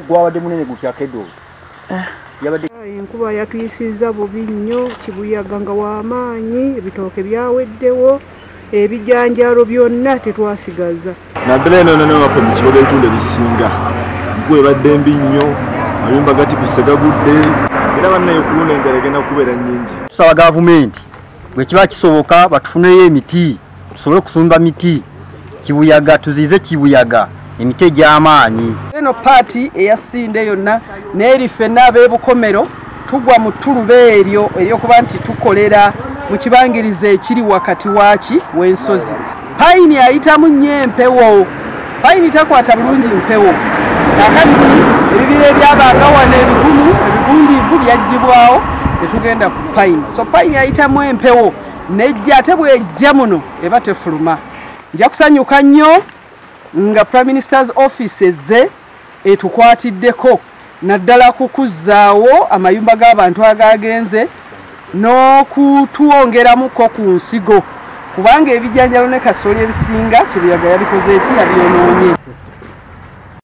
gwabadde munene gutya kedo yabadde enkuba yatuyisizza bubi nnyo kibuyaga nga w'amaanyi ebitooke byaweddewo ebijanjalo byonna tetwasigaza naddala eno nonewako mu kibuga ebitundu ebisinga gwe badde mbi nnyo amayumba gati kusegagudde era bannayo kuluna enjala egenda kubeera nnyingi. Tusaba gavumenti bwe kiba kisoboka batufuneyo emiti tusobole okusumba miti kibuyaga tuziize kibuyaga emiti egy'amaanyi. Eno paati eyasinde yonna n'erife n'ab'ebukomero tugwa mu ttuluba eryokuba nti tukolera mu kibangirizi ekiri wakati waaki w'ensozi. Payini ayitamu nnyo empewo, payini takwata bulungi mpewo. Kakati ebibira ebyabanga wano ebigundiivu byaggyibwawo ne tugenda ku payini. So payini ayitamu empewo nejja ate bw'ejja muno eba tefuluma. Nja kusanyuka nnyo nga Prime Minister's Office ezze etukwatiddeko naddala kukuzzaawo amayumba g'abantu agagenze n'okutuwongeramuko ku nsigo kubanga ebijanjalo ne kasooli ebisinga kibuyaga yabikoze eki yabyonoonye.